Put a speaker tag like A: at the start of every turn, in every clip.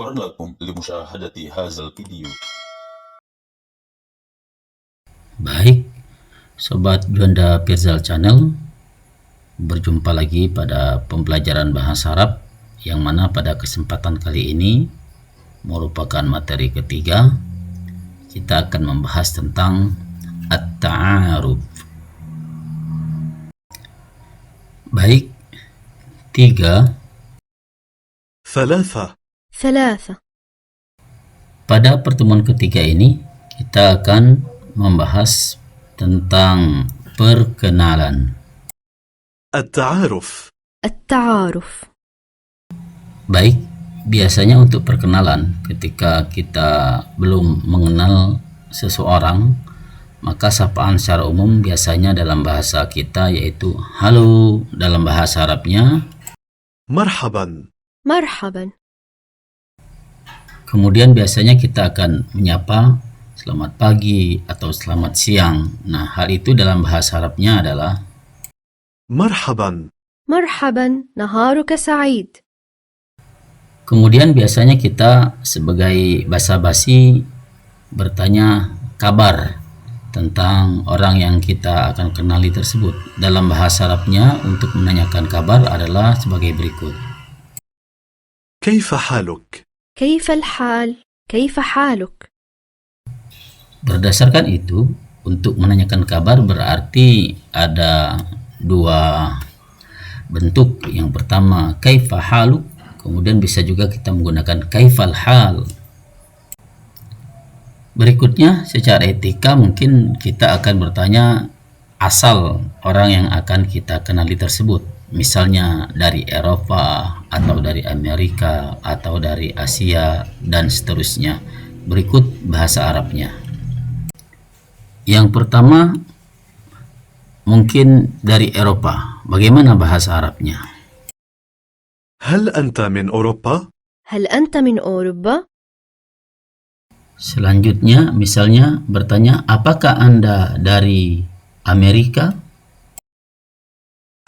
A: شكرا لكم لمشاهدة هذا الفيديو.
B: Baik, Sobat Juanda Pirzal Channel, berjumpa lagi pada pembelajaran bahasa Arab yang mana pada kesempatan kali ini merupakan materi ketiga. Kita akan membahas tentang at-ta'aruf. Baik, 3.
C: ثلاثة.
B: Pada pertemuan ketiga ini kita akan membahas tentang perkenalan.
C: التعارف.
B: Baik, biasanya untuk perkenalan ketika kita belum mengenal seseorang, maka sapaan secara umum biasanya dalam bahasa kita yaitu halo, dalam bahasa Arabnya
C: مرحبا.
B: Kemudian biasanya kita akan menyapa selamat pagi atau selamat siang. Nah, hal itu dalam bahasa Arabnya adalah
C: مرحبا.
D: نهارك سعيد.
B: Kemudian biasanya kita sebagai basa-basi bertanya kabar tentang orang yang kita akan kenali tersebut. Dalam bahasa Arabnya untuk menanyakan kabar adalah sebagai berikut.
C: كيف حالك؟
D: كيف الحال؟ كيف حالك؟
B: Berdasarkan itu, untuk menanyakan kabar berarti ada dua bentuk. Yang pertama, kaifa haluk, kemudian bisa juga kita menggunakan kaifal hal. Berikutnya, secara etika mungkin kita akan bertanya asal orang yang akan kita kenali tersebut. Misalnya dari Eropa, atau dari Amerika, atau dari Asia, dan seterusnya. Berikut bahasa Arabnya. Yang pertama mungkin dari Eropa. Bagaimana bahasa Arabnya?
C: هل أنت من أوروبا؟
D: هل أنت من أوروبا؟
B: Selanjutnya misalnya bertanya, apakah Anda dari Amerika?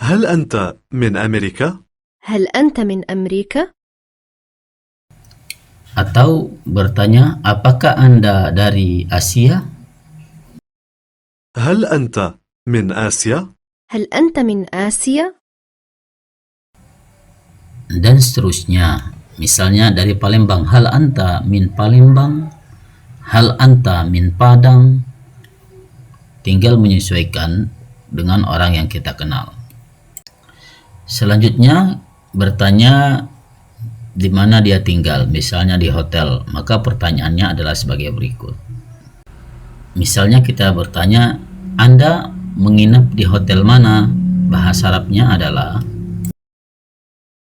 C: هل أنت من أمريكا؟
D: هل أنت من أمريكا؟
B: Atau bertanya, apakah Anda dari Asia?
C: هل أنت من آسيا؟
D: هل أنت من آسيا؟
B: Dan seterusnya. Misalnya dari Palembang, hal anta min Palembang? Hal anta min Padang? Tinggal menyesuaikan dengan orang yang kita kenal. Selanjutnya bertanya di mana dia tinggal, misalnya di hotel, maka pertanyaannya adalah sebagai berikut. Misalnya kita bertanya, Anda menginap di hotel mana? Bahasa Arabnya adalah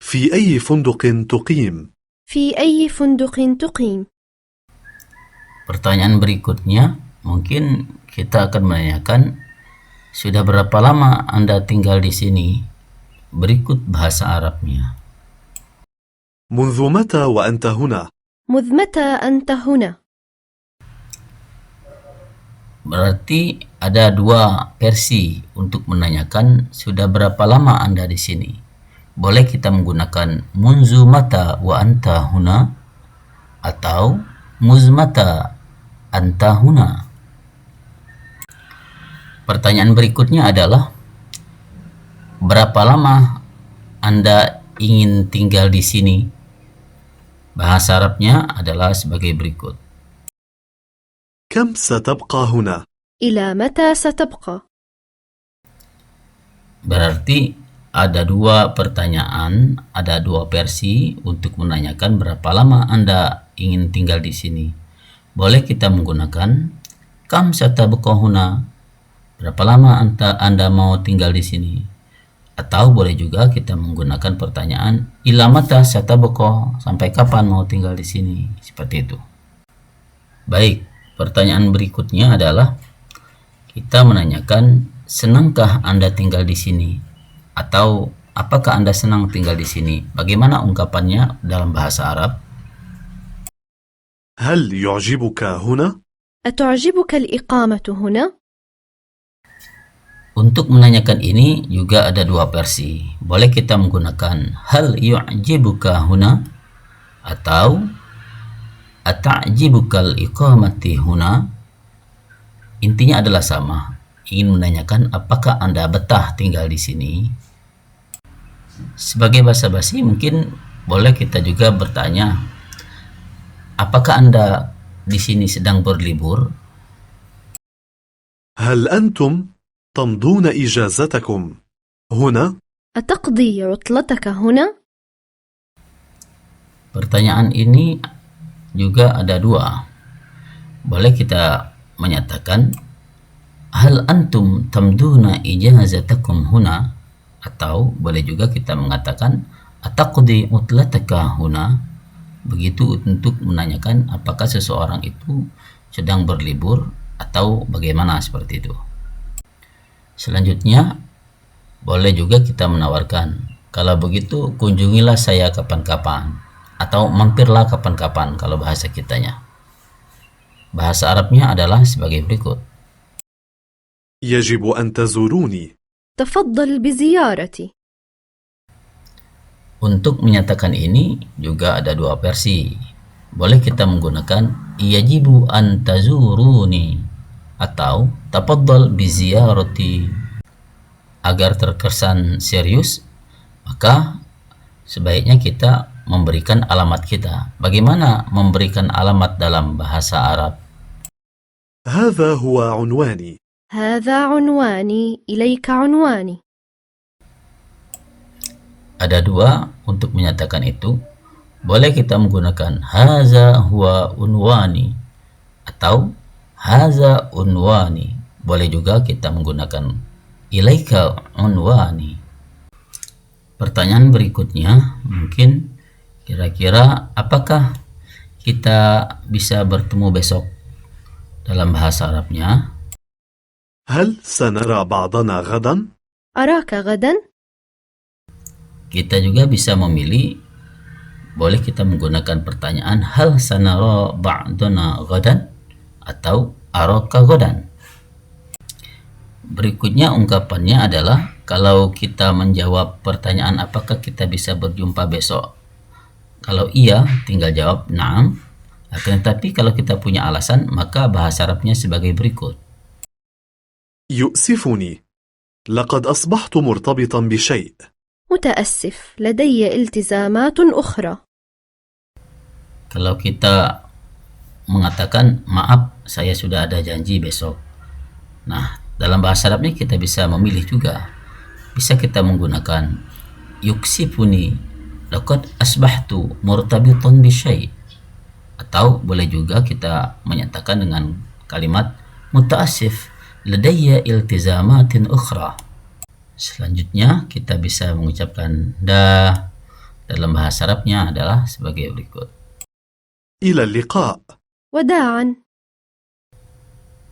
C: في أي فندق تقيم؟
D: في أي فندق تقيم؟
B: Pertanyaan berikutnya, mungkin kita akan menanyakan, sudah berapa lama Anda tinggal di sini? Berikut bahasa Arabnya.
C: منذ متى وأنت هنا؟
D: منذ متى أنت هنا؟
B: Berarti ada dua versi untuk menanyakan sudah berapa lama Anda di sini. Boleh kita menggunakan munzu mata wa anta huna atau muzmata anta huna. Pertanyaan berikutnya adalah, berapa lama Anda ingin tinggal di sini? Bahasa Arabnya adalah sebagai berikut.
C: كم ستبقى هنا؟
D: إلى متى ستبقى؟
B: Berarti ada dua pertanyaan, ada dua versi untuk menanyakan berapa lama Anda ingin tinggal di sini. Boleh kita menggunakan kam satabqa huna, berapa lama Anda mau tinggal di sini? Atau boleh juga kita menggunakan pertanyaan ila mata satabqa, sampai kapan mau tinggal di sini? Seperti itu. Baik, pertanyaan berikutnya adalah kita menanyakan, senangkah Anda tinggal di sini? Atau apakah Anda senang tinggal di sini? Bagaimana ungkapannya dalam bahasa Arab?
C: هل يعجبك هنا؟
D: أتعجبك الإقامة هنا؟
B: Untuk menanyakan ini juga ada dua versi. Boleh kita menggunakan hal yu'jibuka huna atau ata'jibukal iqamati huna, intinya adalah sama, ingin menanyakan apakah Anda betah tinggal di sini. Sebagai basa-basi mungkin boleh kita juga bertanya, apakah Anda di sini sedang berlibur?
C: هل أنتم تمضون إجازتكم هنا؟
D: أتقضي عطلتك هنا؟
B: Pertanyaan ini juga ada dua. Boleh kita menyatakan hal antum tamduna ijazatakum huna, atau boleh juga kita mengatakan ataqdi utlataka huna. Begitu untuk menanyakan apakah seseorang itu sedang berlibur atau bagaimana, seperti itu. Selanjutnya boleh juga kita menawarkan, kalau begitu kunjungilah saya kapan-kapan, atau mampirlah kapan-kapan kalau bahasa kitanya. Bahasa Arabnya adalah sebagai berikut.
C: يجب أن تزوروني.
D: تفضل بزيارتي.
B: Untuk menyatakan ini juga ada dua versi. Boleh kita menggunakan yajibu an tazuruni atau tafaddal biziyarati. Agar terkesan serius, maka sebaiknya kita memberikan alamat kita. Bagaimana memberikan alamat dalam bahasa Arab?
C: هذا هو عنواني.
D: هذا عنواني، إليك عنواني.
B: Ada dua untuk menyatakan itu. Boleh kita menggunakan haza huwa unwani atau haza unwani. Boleh juga kita menggunakan ilaika unwani. Pertanyaan berikutnya mungkin kira-kira apakah kita bisa bertemu besok? Dalam bahasa Arabnya,
C: هل سنرى بعضنا غدا؟
D: أراك غدا؟
B: kita juga bisa memilih. Boleh kita menggunakan pertanyaan hal sanara ba'dana ghadan atau araka ghadan. Berikutnya ungkapannya adalah kalau kita menjawab pertanyaan apakah kita bisa berjumpa besok. Kalau iya, tinggal jawab na'am. Akan tetapi kalau kita punya alasan, maka bahasa Arabnya sebagai berikut.
C: يؤسفني. لقد أصبحت مرتبطا بشيء.
D: متأسف، لدي التزامات أخرى.
B: Kalau kita mengatakan maaf, saya sudah ada janji besok. Nah, dalam bahasa Arabnya kita bisa memilih juga. Bisa kita menggunakan yuksifuni, laqad asbahtu murtabitan bisyai. Atau boleh juga kita menyatakan dengan kalimat muta'assif, ladayya iltizamatin ukhra. Selanjutnya kita bisa mengucapkan dah. Dalam bahasa Arabnya adalah sebagai berikut.
C: إلى اللقاء.
D: وداعا.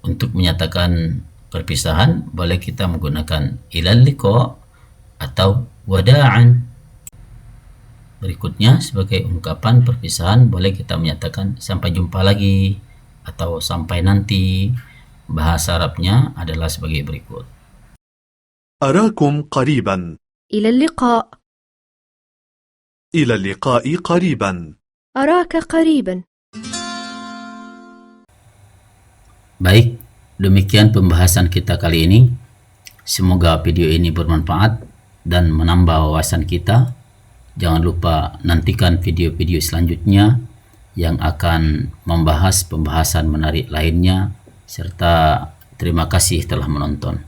B: Untuk menyatakan perpisahan, boleh kita menggunakan ilal liqa atau wada'an. Berikutnya sebagai ungkapan perpisahan, boleh kita menyatakan sampai jumpa lagi atau sampai nanti. Bahasa Arabnya adalah sebagai berikut.
C: أراكم قريبا.
D: إلى اللقاء.
C: إلى اللقاء قريبا.
D: أراك قريبا.
B: Baik, demikian pembahasan kita kali ini. Semoga video ini bermanfaat dan menambah wawasan kita. Jangan lupa nantikan video-video selanjutnya yang akan membahas pembahasan menarik lainnya, serta terima kasih telah menonton.